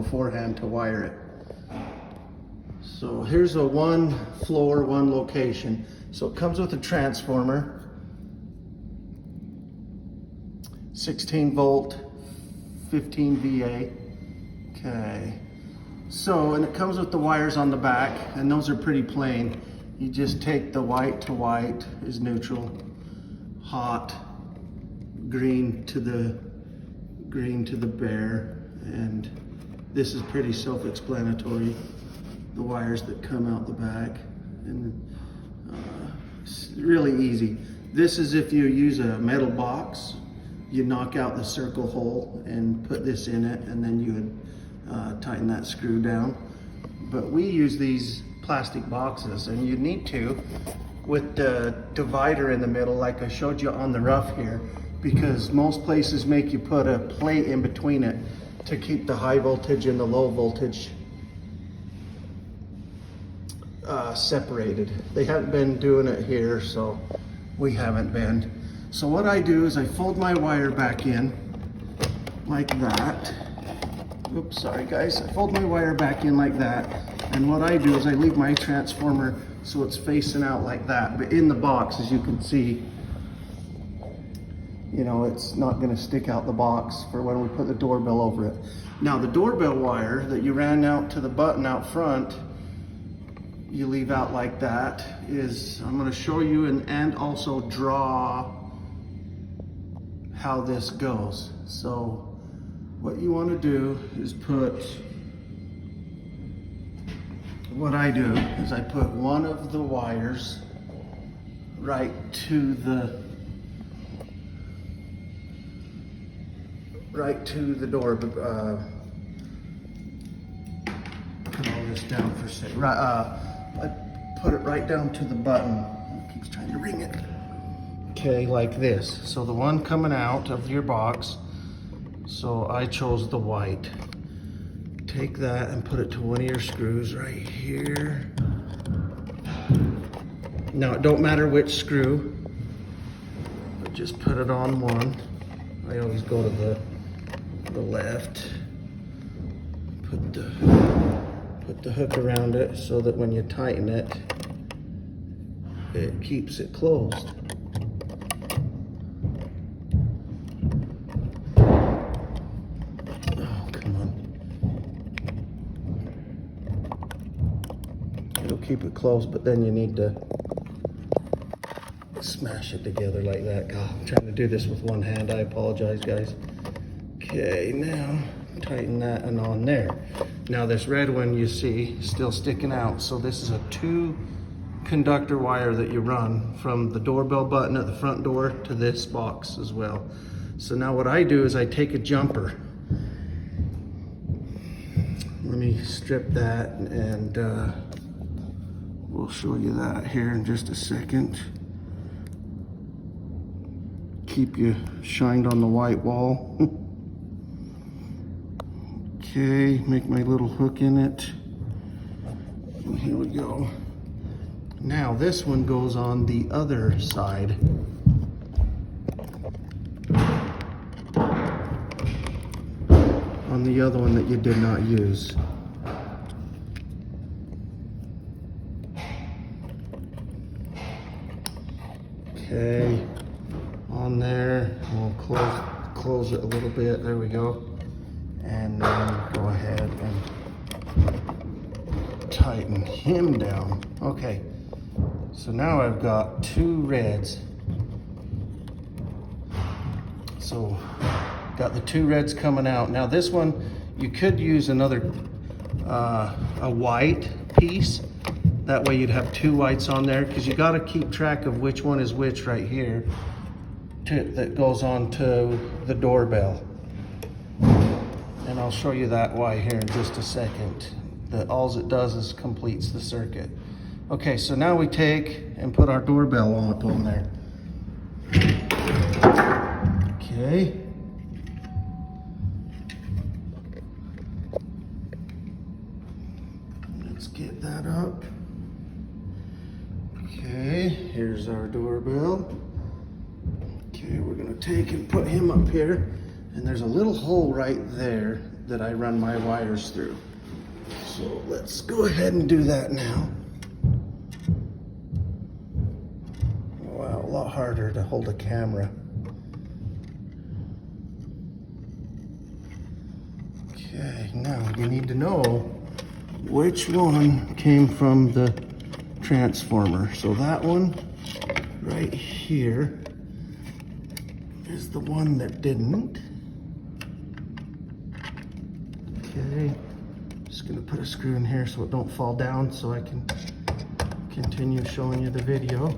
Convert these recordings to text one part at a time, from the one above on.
beforehand to wire it. So here's a one floor, one location. So it comes with a transformer, 16 volt, 15 VA. Okay. So, and it comes with the wires on the back, and those are pretty plain. You just take the white to white is neutral, hot, green to the bare, and this is pretty self-explanatory. The wires that come out the back, and it's really easy. This is if you use a metal box, you knock out the circle hole and put this in it, and then you would tighten that screw down. But we use these plastic boxes, and you need to with the divider in the middle like I showed you on the rough here, because most places make you put a plate in between it to keep the high voltage and the low voltage separated. They haven't been doing it here, so we haven't been. So what I do is I fold my wire back in like that. Oops, sorry guys. I fold my wire back in like that, and what I do is I leave my transformer so it's facing out like that. But in the box, as you can see, you know, it's not going to stick out the box for when we put the doorbell over it. Now the doorbell wire that you ran out to the button out front, you leave out like that, is, I'm going to show you and also draw how this goes. So what you want to do is what I do is I put one of the wires right to the door. Put all this down for a second. I put it right down to the button. It keeps trying to ring it. Okay, like this. So the one coming out of your box, so I chose the white. Take that and put it to one of your screws right here. Now it don't matter which screw, but just put it on one. I always go to the left. Put the hook around it so that when you tighten it, it keeps it closed. It'll keep it closed, but then you need to smash it together like that. God, I'm trying to do this with one hand. I apologize, guys. Okay, now tighten that and on there. Now this red one you see still sticking out. So this is a 2 conductor wire that you run from the doorbell button at the front door to this box as well. So now what I do is I take a jumper. Let me strip that, and we'll show you that here in just a second. Keep you shined on the white wall. Okay, make my little hook in it. And here we go. Now this one goes on the other side. On the other one that you did not use. Okay, on there, we'll close it a little bit, there we go. And then go ahead and tighten him down. Okay, so now I've got 2 reds. So, got the 2 reds coming out. Now this one, you could use another, a white piece. That way you'd have 2 whites on there, because you got to keep track of which one is which right here that goes on to the doorbell. And I'll show you that why here in just a second. That all it does is completes the circuit. Okay, so now we take and put our doorbell on there. Okay. Let's get that up. Okay, here's our doorbell. Okay, we're gonna take and put him up here. And there's a little hole right there that I run my wires through. So let's go ahead and do that now. Wow, a lot harder to hold a camera. Okay, now you need to know which one came from the transformer. So that one right here is the one that didn't. Okay, just gonna put a screw in here so it don't fall down so I can continue showing you the video.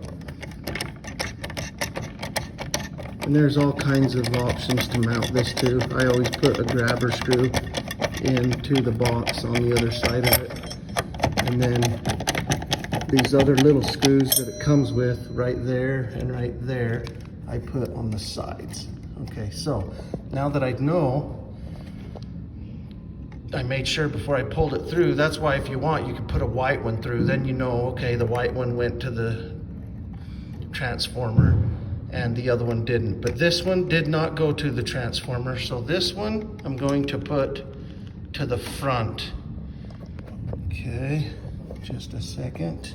And there's all kinds of options to mount this to. I always put a grabber screw into the box on the other side of it. And then these other little screws that it comes with right there and right there, I put on the sides. Okay, so now that I know, I made sure before I pulled it through. That's why if you want, you can put a white one through. Then you know, okay, the white one went to the transformer and the other one didn't. But this one did not go to the transformer. So this one I'm going to put to the front. Okay, just a second.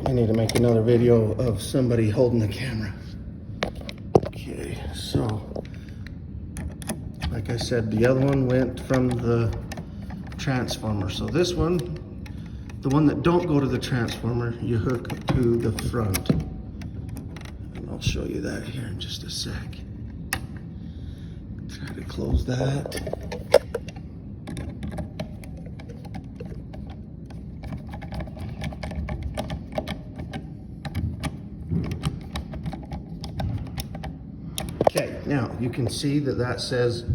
I need to make another video of somebody holding the camera. Okay, so like I said, the other one went from the transformer. So this one, the one that don't go to the transformer, you hook to the front. And I'll show you that here in just a sec. Try to close that. Okay, now you can see that that says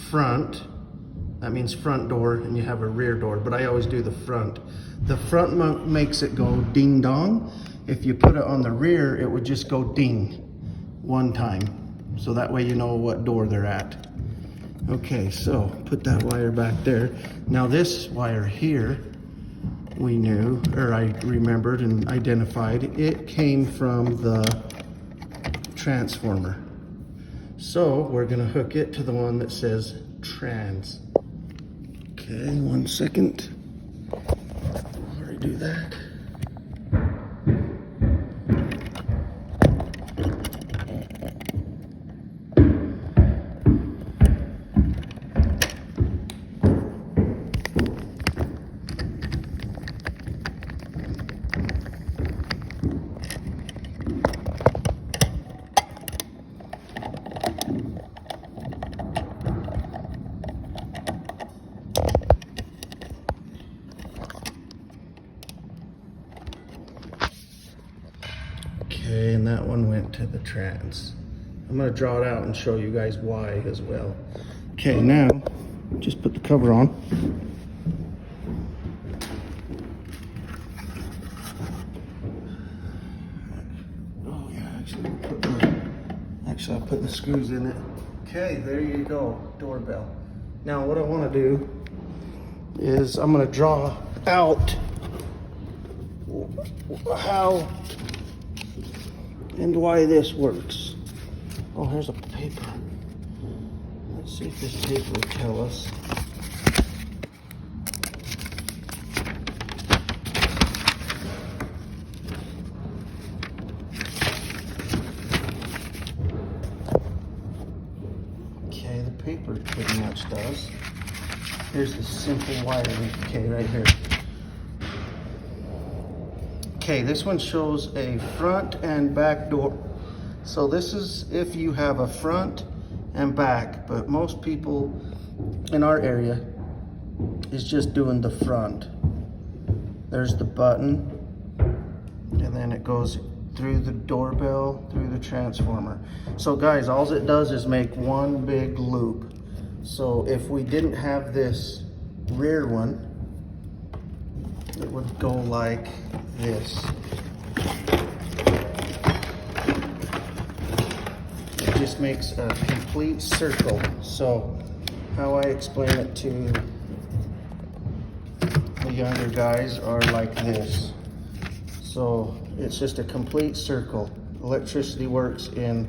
front. That means front door, and you have a rear door, but I always do the front. The front makes it go ding dong. If you put it on the rear, it would just go ding one time. So that way you know what door they're at. Okay, so put that wire back there. Now this wire here, we knew, or I remembered and identified, it came from the transformer. So we're gonna hook it to the one that says trans. Okay, 1 second. Already do that. Okay, and that one went to the trans. I'm gonna draw it out and show you guys why as well. Okay, now just put the cover on. Oh yeah, actually I put the screws in it. Okay, there you go, doorbell. Now what I want to do is I'm going to draw out how and why this works. Oh, here's a paper. Let's see if this paper will tell us. Okay, the paper pretty much does. Here's the simple wiring. Okay, right here. Okay, this one shows a front and back door. So this is if you have a front and back, but most people in our area is just doing the front. There's the button, and then it goes through the doorbell, through the transformer. So guys, all it does is make one big loop. So if we didn't have this rear one, it would go like this. It just makes a complete circle. So how I explain it to the younger guys are like this. So it's just a complete circle. Electricity works in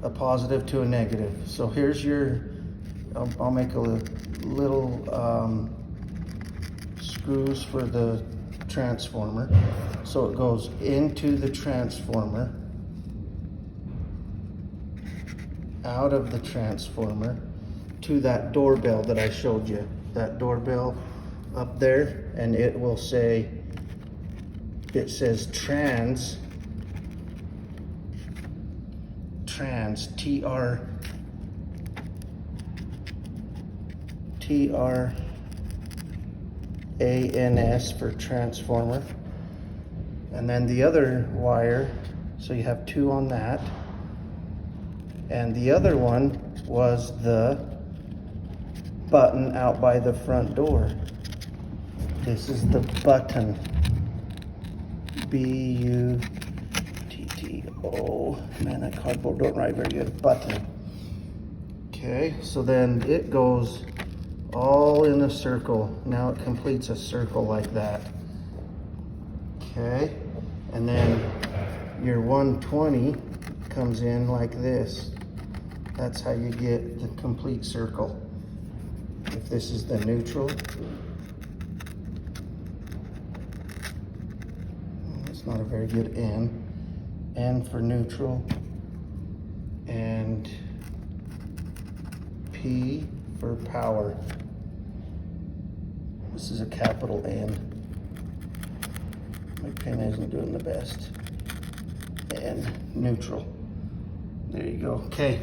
a positive to a negative. So here's your, I'll make a little screws for the transformer. So it goes into the transformer, out of the transformer, to that doorbell that I showed you. That doorbell up there, and it will say, it says trans, T-R-A-N-S for transformer. And then the other wire, so you have two on that. And the other one was the button out by the front door. This is the button. B-U-T-T-O. Man, that cardboard don't write very good. Button. Okay, so then it goes all in a circle. Now it completes a circle like that. Okay, and then your 120 comes in like this. That's how you get the complete circle. If this is the neutral, it's not a very good N. N for neutral, and P for power. This is a capital N. My pen isn't doing the best. And neutral. There you go. Okay.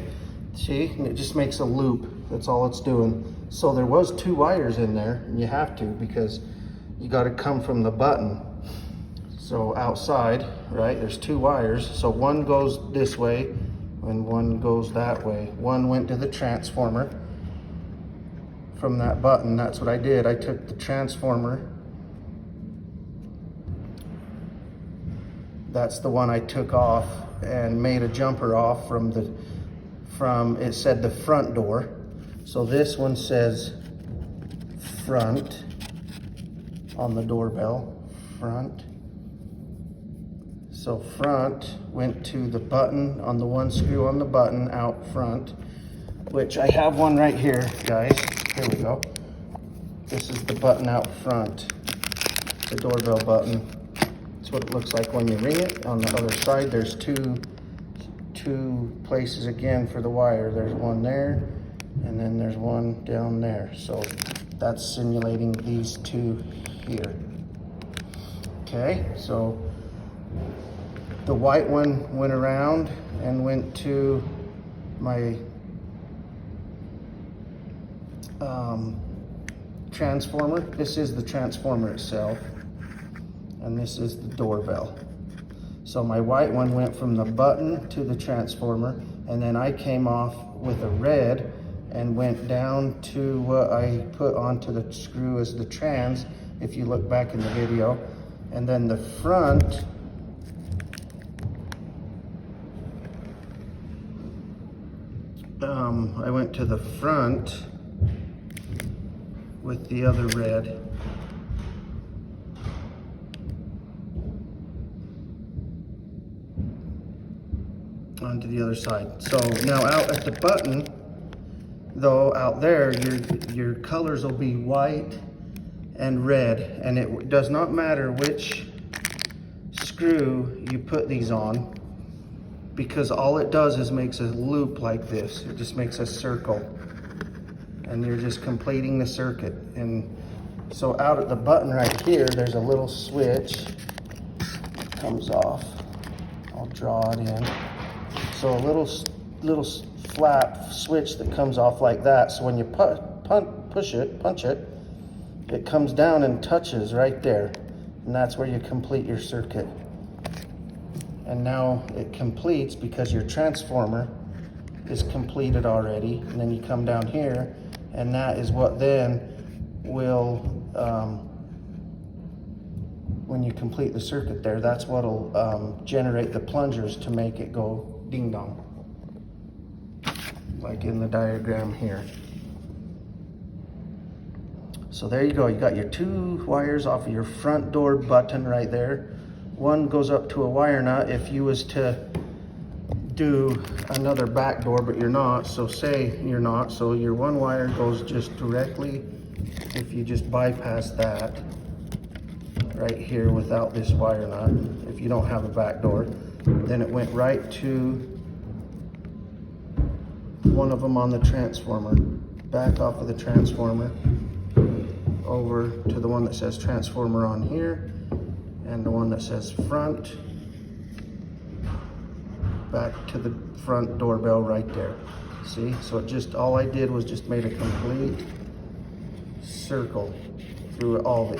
See, and it just makes a loop. That's all it's doing. So there was two wires in there, and you have to, because you got to come from the button. So outside, right, there's two wires. So one goes this way and one goes that way. One went to the transformer from that button. That's what I did. I took the transformer. That's the one I took off and made a jumper off from it said the front door. So this one says front on the doorbell, front. So front went to the button on the one screw on the button out front, which I have one right here, guys. Here we go. This is the button out front. It's a doorbell button. That's what it looks like when you ring it. On the other side, there's two places again for the wire. There's one there, and then there's one down there. So that's simulating these two here. Okay, so the white one went around and went to my transformer. This is the transformer itself, and this is the doorbell. So my white one went from the button to the transformer, and then I came off with a red and went down to what I put onto the screw as the trans, if you look back in the video. And then the front, I went to the front with the other red. Onto the other side. So now out at the button, though, out there, your colors will be white and red, and it does not matter which screw you put these on, because all it does is makes a loop like this. It just makes a circle, and you're just completing the circuit. And so out at the button right here, there's a little switch that comes off. I'll draw it in. So a little flap switch that comes off like that. So when you punch it, it comes down and touches right there. And that's where you complete your circuit. And now it completes because your transformer is completed already. And then you come down here, and that is what then will, when you complete the circuit there, that's what'll generate the plungers to make it go ding dong. like in the diagram here. So there you go, you got your 2 wires off of your front door button right there. One goes up to a wire nut if you was to do another back door, but you're not, so say you're not, so your 1 wire goes just directly, if you just bypass that right here without this wire nut, if you don't have a back door, then it went right to one of them on the transformer, back off of the transformer, over to the one that says transformer on here, and the one that says front, back to the front doorbell right there. See, so it just, all I did was just made a complete circle through all of it.